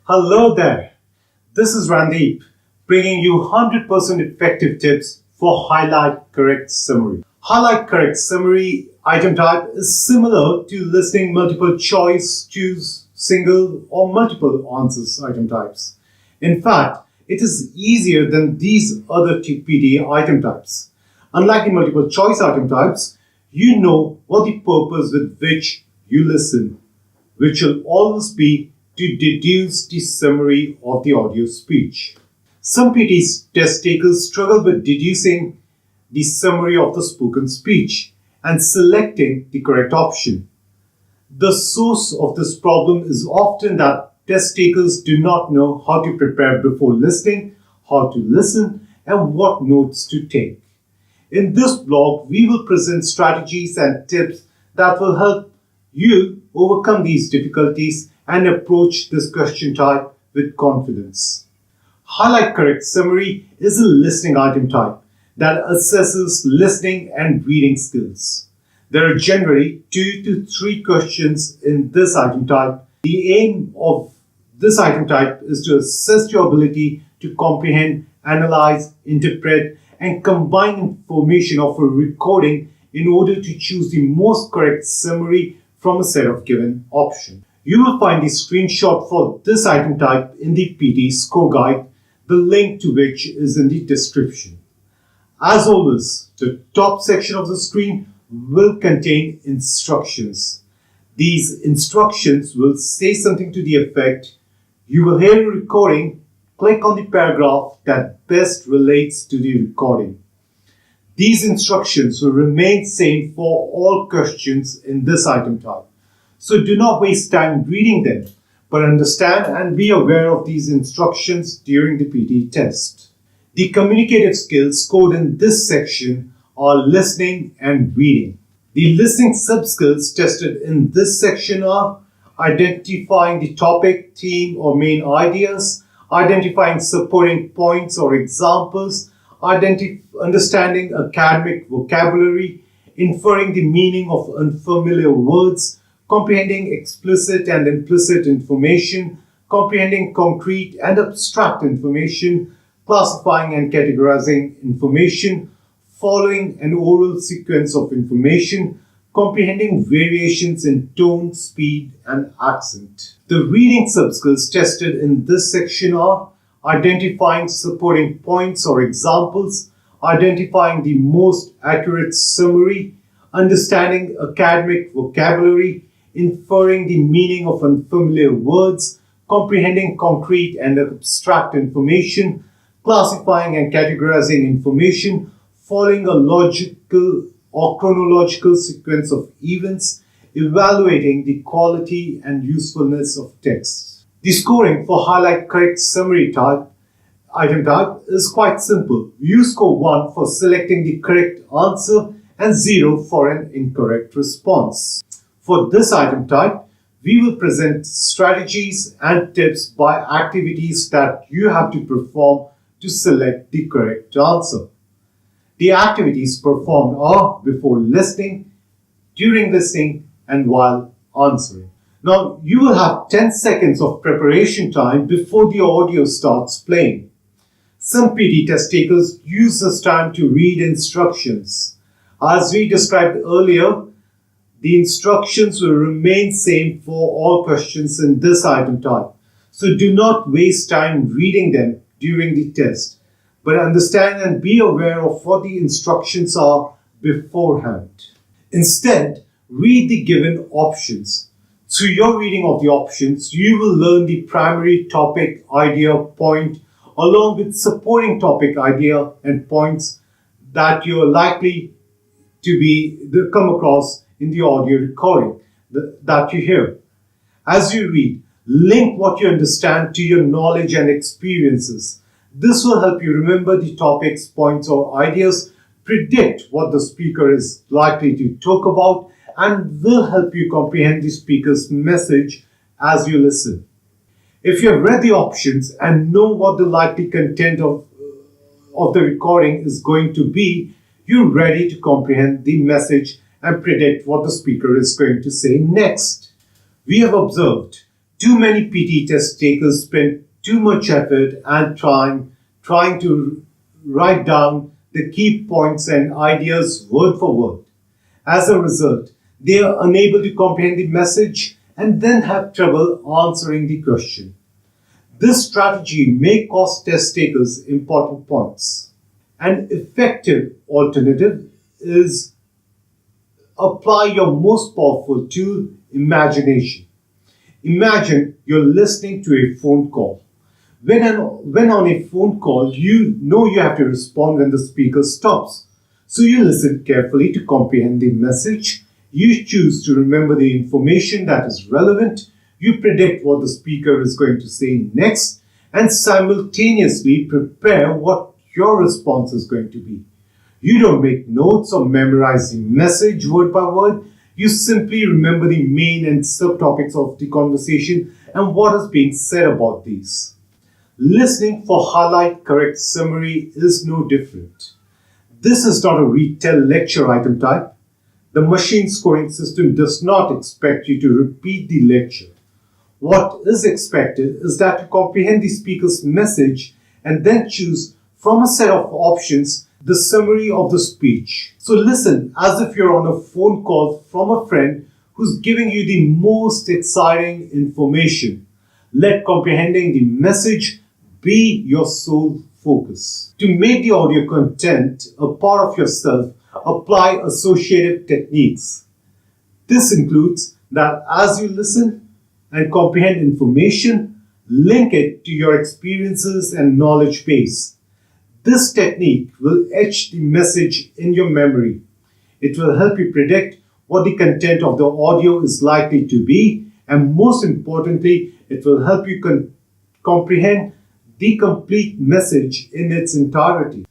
Hello there. This is Randeep bringing you 100% effective tips for highlight correct summary. Highlight correct summary item type is similar to listing multiple choice, choose, single or multiple answers item types. In fact, it is easier than these other PD item types. Unlike in multiple choice item types, you know what the purpose with which you listen, which will always be to deduce the summary of the audio speech. Some PT test takers struggle with deducing the summary of the spoken speech and selecting the correct option. The source of this problem is often that test takers do not know how to prepare before listening, how to listen, and what notes to take. In this blog, we will present strategies and tips that will help you overcome these difficulties and approach this question type with confidence. Highlight correct summary is a listening item type that assesses listening and reading skills. There are generally 2 to 3 questions in this item type. The aim of this item type is to assess your ability to comprehend, analyze, interpret, and combine information of a recording in order to choose the most correct summary from a set of given options. You will find the screenshot for this item type in the PT score guide, the link to which is in the description. As always, the top section of the screen will contain instructions. These instructions will say something to the effect, you will hear a recording, click on the paragraph that best relates to the recording. These instructions will remain same for all questions in this item type. So do not waste time reading them, but understand and be aware of these instructions during the PT test. The communicative skills scored in this section are listening and reading. The listening sub-skills tested in this section are identifying the topic, theme or main ideas, identifying supporting points or examples, understanding academic vocabulary, inferring the meaning of unfamiliar words, comprehending explicit and implicit information, comprehending concrete and abstract information, classifying and categorizing information, following an oral sequence of information, comprehending variations in tone, speed, and accent. The reading sub-skills tested in this section are identifying supporting points or examples, identifying the most accurate summary, understanding academic vocabulary, inferring the meaning of unfamiliar words, comprehending concrete and abstract information, classifying and categorizing information, following a logical or chronological sequence of events, evaluating the quality and usefulness of text. The scoring for highlight correct summary item type is quite simple. You score 1 for selecting the correct answer and 0 for an incorrect response. For this item type, we will present strategies and tips by activities that you have to perform to select the correct answer. The activities performed are before listening, during listening, and while answering. Now, you will have 10 seconds of preparation time before the audio starts playing. Some PT test takers use this time to read instructions. As we described earlier, the instructions will remain same for all questions in this item type. So do not waste time reading them during the test, but understand and be aware of what the instructions are beforehand. Instead, read the given options. Through your reading of the options, you will learn the primary topic, idea, point, along with supporting topic, idea, and points that you are likely to come across in the audio recording that you hear. As you read, link what you understand to your knowledge and experiences. This will help you remember the topics, points, or ideas, predict what the speaker is likely to talk about, and will help you comprehend the speaker's message as you listen. If you have read the options and know what the likely content of the recording is going to be, you're ready to comprehend the message and predict what the speaker is going to say next. We have observed Too many PT test takers spend too much effort and trying to write down the key points and ideas word for word. As a result, they are unable to comprehend the message and then have trouble answering the question. This strategy may cost test takers important points. An effective alternative is apply your most powerful tool, imagination. Imagine you're listening to a phone call. When on a phone call, you know you have to respond when the speaker stops. So you listen carefully to comprehend the message. You choose to remember the information that is relevant. You predict what the speaker is going to say next and simultaneously prepare what your response is going to be. You don't make notes or memorize the message word by word. You simply remember the main and subtopics of the conversation and what is being said about these. Listening for highlight correct summary is no different. This is not a retell lecture item type. The machine scoring system does not expect you to repeat the lecture. What is expected is that you comprehend the speaker's message and then choose from a set of options the summary of the speech. So listen as if you're on a phone call from a friend who's giving you the most exciting information. Let comprehending the message be your sole focus. To make the audio content a part of yourself, apply associative techniques. This includes that as you listen and comprehend information, link it to your experiences and knowledge base. This technique will etch the message in your memory. It will help you predict what the content of the audio is likely to be, and most importantly, it will help you comprehend the complete message in its entirety.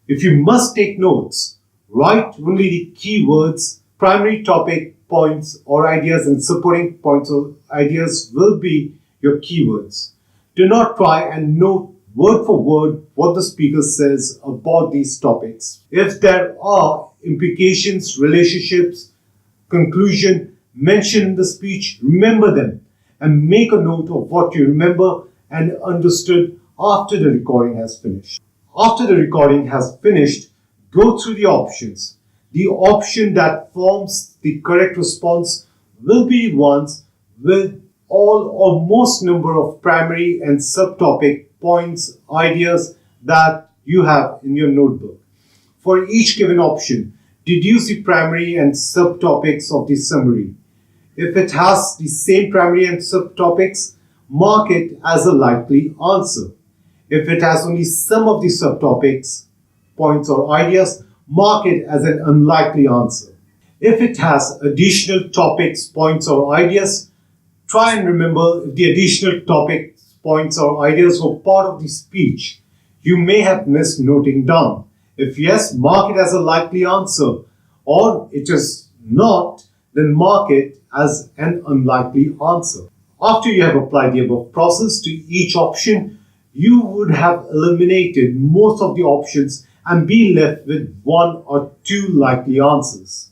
If you must take notes, write only the keywords, primary topic, points or ideas, and supporting points or ideas will be your keywords. Do not try and note word for word what the speaker says about these topics. If there are implications, relationships, conclusion mentioned in the speech, remember them and make a note of what you remember and understood after the recording has finished. After the recording has finished, go through the options. The option that forms the correct response will be ones with all or most number of primary and subtopic points, ideas that you have in your notebook. For each given option, deduce the primary and subtopics of the summary. If it has the same primary and subtopics, mark it as a likely answer. If it has only some of the subtopics, points or ideas, mark it as an unlikely answer. If it has additional topics, points or ideas, try and remember if the additional topics, points or ideas were part of the speech. You may have missed noting down. If yes, mark it as a likely answer, or it is not, then mark it as an unlikely answer. After you have applied the above process to each option, you would have eliminated most of the options and be left with one or two likely answers.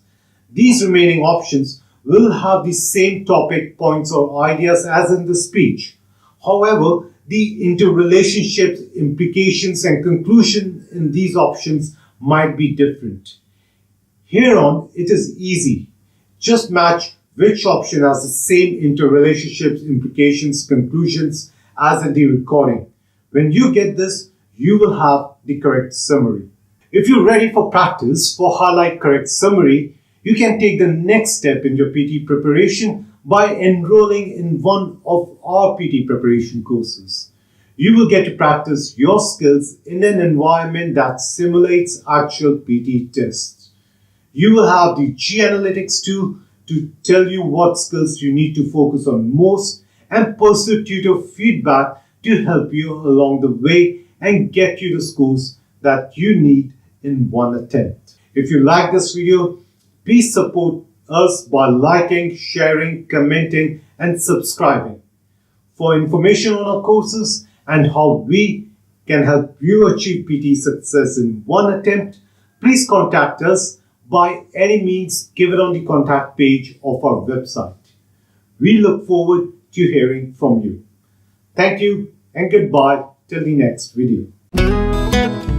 These remaining options will have the same topic, points or ideas as in the speech. However, the interrelationships, implications and conclusion in these options might be different. Here on, it is easy. Just match which option has the same interrelationships, implications, conclusions as in the recording. When you get this, you will have the correct summary. If you're ready for practice for highlight correct summary, you can take the next step in your PT preparation by enrolling in one of our PT preparation courses. You will get to practice your skills in an environment that simulates actual PT tests. You will have the G Analytics tool to tell you what skills you need to focus on most and personal tutor feedback to help you along the way and get you the scores that you need in one attempt. If you like this video, please support us by liking, sharing, commenting and subscribing. For information on our courses and how we can help you achieve PT success in one attempt, please contact us by any means given on the contact page of our website. We look forward to hearing from you. Thank you and goodbye till the next video.